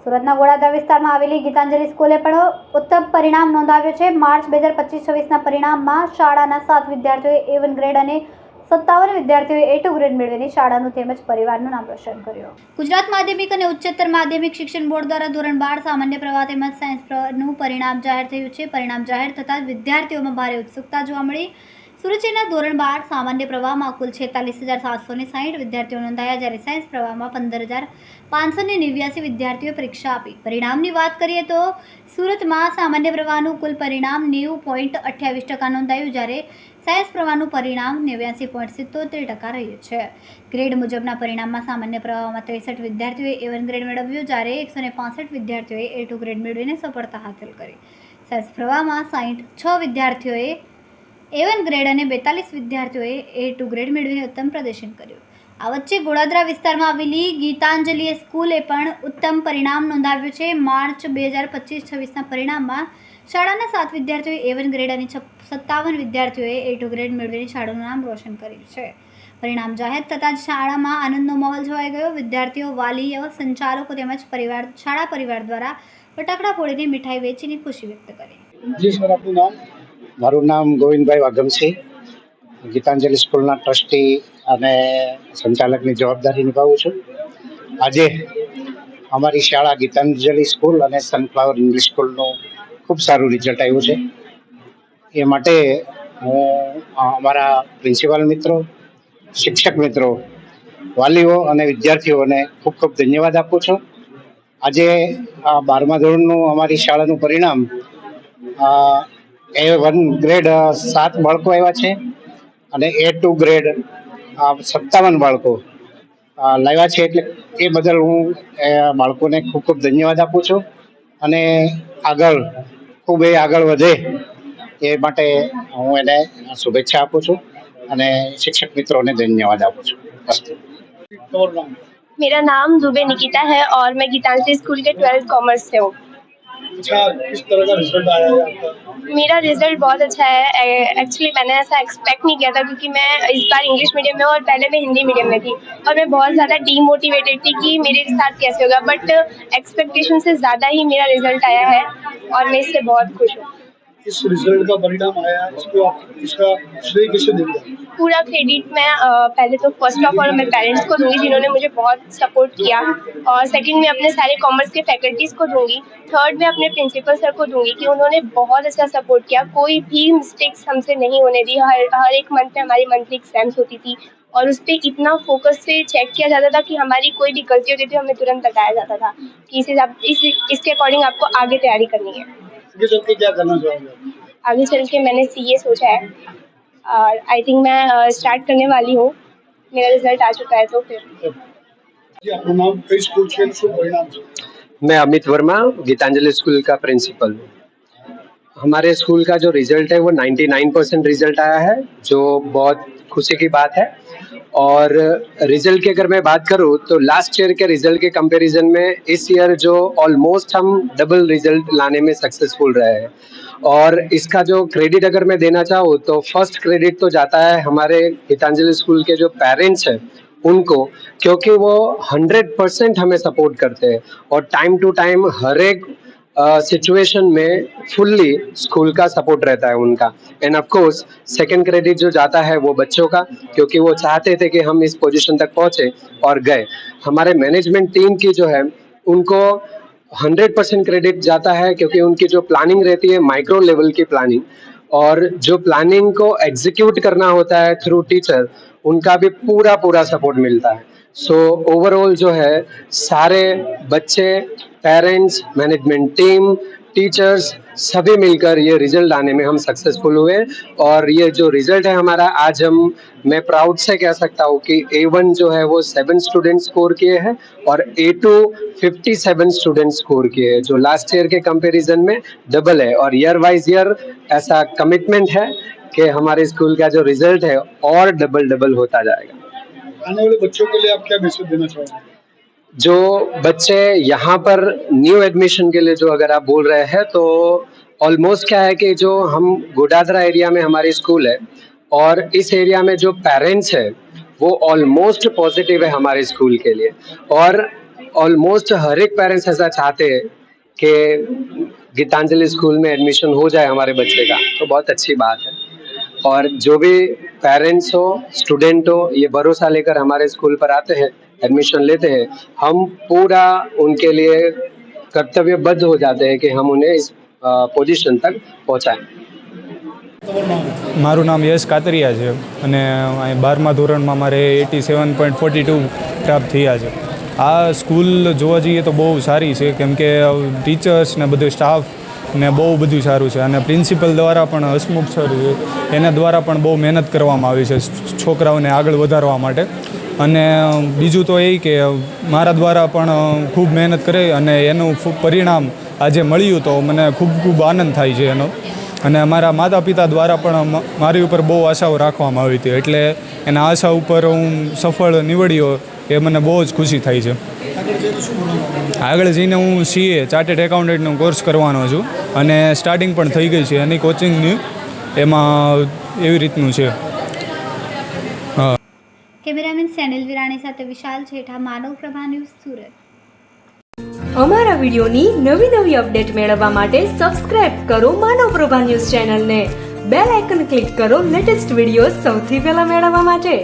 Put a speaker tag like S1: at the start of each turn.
S1: સુરતના ગોળાદરા વિસ્તારમાં આવેલી ગીતાંજલિ સ્કૂલે પણ ઉત્તમ પરિણામ નોંધાવ્યું છે। માર્ચ 2025-26ના પરિણામમાં શાળાના 7 વિદ્યાર્થીઓએ A1 ગ્રેડ અને 57 વિદ્યાર્થીઓએ A2 ગ્રેડ મેળવીને શાળાનું તેમજ પરિવારનું નામ રોશન કર્યું। ગુજરાત માધ્યમિક અને ઉચ્ચતર માધ્યમિક શિક્ષણ બોર્ડ દ્વારા ધોરણ 12 સામાન્ય પ્રવાહ તેમજ સાયન્સ પ્રવાહનું પરિણામ જાહેર થયું છે। પરિણામ જાહેર થતાં વિદ્યાર્થીઓમાં ભારે ઉત્સુકતા જોવા મળી। સુરત શહેરના ધોરણ 12 સામાન્ય પ્રવાહમાં કુલ 46,760 વિદ્યાર્થીઓ નોંધાયા, જ્યારે સાયન્સ પ્રવાહમાં 15,589 વિદ્યાર્થીઓએ પરીક્ષા આપી। પરિણામની વાત કરીએ તો સુરતમાં સામાન્ય પ્રવાહનું કુલ પરિણામ 90.28% નોંધાયું, જ્યારે સાયન્સ પ્રવાહનું પરિણામ 89.77% રહ્યું છે। ગ્રેડ મુજબના પરિણામમાં સામાન્ય પ્રવાહમાં 63 વિદ્યાર્થીઓએ A1 ગ્રેડ મેળવ્યું, જ્યારે 165 વિદ્યાર્થીઓએ A2 ગ્રેડ મેળવીને સફળતા હાંસલ કરી। સાયન્સ પ્રવાહમાં 66 વિદ્યાર્થીઓએ A1 ગ્રેડ અને 42 વિદ્યાર્થીઓએ A2 ગ્રેડ મેળવીને ઉત્તમ પ્રદર્શન કર્યું। આ વચ્ચે ગોળાદરા વિસ્તારમાં આવેલી ગીતાંજલિ સ્કૂલે પણ ઉત્તમ પરિણામ નોંધાવ્યું છે। માર્ચ 2025-26ના પરિણામમાં શાળાના 7 વિદ્યાર્થીઓએ A1 ગ્રેડ અને 57 વિદ્યાર્થીઓએ A2 ગ્રેડ મેળવીને શાળાનું નામ રોશન કર્યું છે। પરિણામ જાહેર થતાં જ શાળામાં આનંદનો માહોલ છવાઈ ગયો। વિદ્યાર્થીઓ, વાલીઓ, સંચાલકો તેમજ શાળા પરિવાર દ્વારા ફટાકડા ફોડીને મીઠાઈ વેચીને ખુશી વ્યક્ત કરી।
S2: જી સર, આપનું નામ? મારું નામ ગોવિંદભાઈ વાઘમસિંહ, ગીતાંજલિ સ્કૂલના ટ્રસ્ટી અને સંચાલકની જવાબદારી નિભાવું છું। આજે અમારી શાળા ગીતાંજલિ સ્કૂલ અને સનફ્લાવર ઇંગ્લિશ સ્કૂલનું ખૂબ સારું રિઝલ્ટ આવ્યું છે। એ માટે હું અમારા પ્રિન્સિપાલ મિત્રો, શિક્ષક મિત્રો, વાલીઓ અને વિદ્યાર્થીઓને ખૂબ ખૂબ ધન્યવાદ આપું છું। આજે આ 12મા ધોરણનું અમારી શાળાનું પરિણામ A1 ગ્રેડ 7 બાળકો આવ્યા છે અને A2 ગ્રેડ 57 બાળકો લાવ્યા છે, એટલે એ બદલ હું બાળકોને ખૂબ ખૂબ ધન્યવાદ આપું છું અને આગળ વધે એ માટે હું એને શુભેચ્છા આપું છું અને શિક્ષક મિત્રોને ધન્યવાદ આપું છું।
S3: मेरा नाम दुबे निकिता है और मैं गीतांजलि स्कूल के 12th कॉमर्स से हूँ।
S2: अच्छा, किस तरह का रिजल्ट आया है आपका?
S3: मेरा रिजल्ट बहुत अच्छा है। एक्चुअली मैंने ऐसा एक्सपेक्ट नहीं किया था, क्योंकि मैं इस बार इंग्लिश मीडियम में और पहले मैं हिंदी मीडियम में थी और मैं बहुत ज़्यादा डीमोटिवेटेड थी कि मेरे साथ कैसे होगा, बट एक्सपेक्टेशन से ज़्यादा ही मेरा रिजल्ट आया है और मैं इससे बहुत खुश हूँ।
S2: इस रिजल्ट का परिणाम आया, इसको इसका श्रेय किसे देंगे?
S3: पूरा क्रेडिट मैं पहले तो फर्स्ट ऑफ ऑल मेरे पेरेंट्स को दूंगी, जिन्होंने मुझे बहुत सपोर्ट किया, और सेकंड में अपने सारे कॉमर्स के फैकल्टीज़ को दूंगी, थर्ड में अपने प्रिंसिपल सर को दूंगी कि उन्होंने बहुत अच्छा सपोर्ट किया। कोई भी मिस्टेक्स हमसे नहीं होने दी। हर एक मंथ में हमारी मंथली एग्जाम्स होती थी और उस पर इतना फोकस से चेक किया जाता था कि हमारी कोई भी गलती होती थी हमें तुरंत बताया जाता था कि इसके अकॉर्डिंग आपको आगे तैयारी करनी है।
S2: आगे चल के क्या करना चाहोगे?
S3: आगे चल के मैंने CA सोचा है और आई थिंक मैं स्टार्ट करने वाली हूँ। मेरा रिजल्ट आ चुका है तो फिर।
S2: जी, आपका नाम, कई स्कूल से शुभ परिणाम से?
S4: मैं अमित वर्मा, गीतांजलि स्कूल का प्रिंसिपल हूँ। हमारे स्कूल का जो रिजल्ट है वो 99% रिजल्ट आया है, जो बहुत खुशी की बात है। और रिजल्ट की अगर मैं बात करूँ तो लास्ट ईयर के रिजल्ट के कंपैरिजन में इस ईयर जो ऑलमोस्ट हम डबल रिजल्ट लाने में सक्सेसफुल रहे हैं। और इसका जो क्रेडिट अगर मैं देना चाहूँ तो फर्स्ट क्रेडिट तो जाता है हमारे गीतांजलि स्कूल के जो पेरेंट्स हैं उनको, क्योंकि वो 100% हमें सपोर्ट करते हैं और टाइम टू टाइम हर एक सिचुएशन में फुल्ली स्कूल का सपोर्ट रहता है उनका। End of course second credit जो जाता है वो बच्चों का, क्योंकि वो चाहते थे कि हम इस पोजीशन तक पहुंचे और गए। हमारे मैनेजमेंट टीम की जो है उनको 100% क्रेडिट जाता है, क्योंकि उनकी जो प्लानिंग रहती है माइक्रो लेवल की प्लानिंग, और जो प्लानिंग को एग्जीक्यूट करना होता है थ्रू टीचर, उनका भी पूरा सपोर्ट मिलता है। सो ओवरऑल जो है सारे बच्चे, पेरेंट्स, मैनेजमेंट टीम, टीचर्स सभी मिलकर ये रिजल्ट आने में हम सक्सेसफुल हुए। और ये जो रिजल्ट है हमारा, आज मैं प्राउड से कह सकता हूँ कि A1 जो है वो 7 स्टूडेंट स्कोर किए हैं और A2 57 स्टूडेंट स्कोर किए हैं, जो लास्ट ईयर के कंपैरिजन में डबल है। और ईयर वाइज ईयर ऐसा कमिटमेंट है कि हमारे स्कूल का जो रिजल्ट है और डबल होता जाएगा।
S2: आने वाले बच्चों के लिए आप क्या मैसेज देना चाहोगे?
S4: जो बच्चे यहाँ पर न्यू एडमिशन के लिए जो अगर आप बोल रहे हैं, तो ऑलमोस्ट क्या है कि जो हम गोडादरा एरिया में हमारी स्कूल है और इस एरिया में जो पेरेंट्स है वो ऑलमोस्ट पॉजिटिव है हमारे स्कूल के लिए, और ऑलमोस्ट हर एक पेरेंट्स ऐसा चाहते हैं कि गीतांजलि स्कूल में एडमिशन हो जाए हमारे बच्चे का, तो बहुत अच्छी बात है। और जो भी पेरेंट्स हो, स्टूडेंट हो, ये भरोसा लेकर हमारे स्कूल पर आते हैं, एडमिशन लेते हैं, हम पूरा उनके लिए कर्तव्यबद्ध हो जाते हैं कि हम उन्हें इस पोजीशन तक पहुंचाएं।
S5: મારું નામ યશ કાતરિયા છે અને અહીં 12મા ધોરણમાં મારે 87.42 પ્રાપ્ત થયા છે। આ સ્કૂલ જોવા જઈએ તો બહુ સારી છે, કેમ કે ટીચર્સ ને બધું સ્ટાફ ને બહુ બધું સારું છે, અને પ્રિન્સિપલ દ્વારા પણ હસમુખ સર છે એના દ્વારા પણ બહુ મહેનત કરવામાં આવી છે છોકરાઓને આગળ વધારવા માટે। અને બીજું તો એ કે મારા દ્વારા પણ ખૂબ મહેનત કરી અને એનું પરિણામ આજે મળ્યું તો મને ખૂબ ખૂબ આનંદ થાય છે એનો। અને અમારા માતા પિતા દ્વારા પણ મારી ઉપર બહુ આશાઓ રાખવામાં આવી હતી, એટલે એના આશા ઉપર હું સફળ નીવડ્યો એ મને બહુ જ ખુશી થાય છે। આગળ જઈને હું CA ચાર્ટર્ડ એકાઉન્ટન્ટનો કોર્સ કરવાનો છું અને સ્ટાર્ટિંગ પણ થઈ ગઈ છે એની કોચિંગની, એમાં એવી રીતનું છે।
S1: કેમેરામેન સેનિલ વિરાણી સાથે વિશાલ છેઠા, માનવ પ્રભા ન્યૂઝ, સુરત।
S6: અમારા વિડીયોની નવી અપડેટ મેળવવા માટે સબસ્ક્રાઇબ કરો માનવ પ્રભા ન્યૂઝ ચેનલને, બેલ આઇકન ક્લિક કરો લેટેસ્ટ વિડીયો સૌથી પહેલા મેળવવા માટે।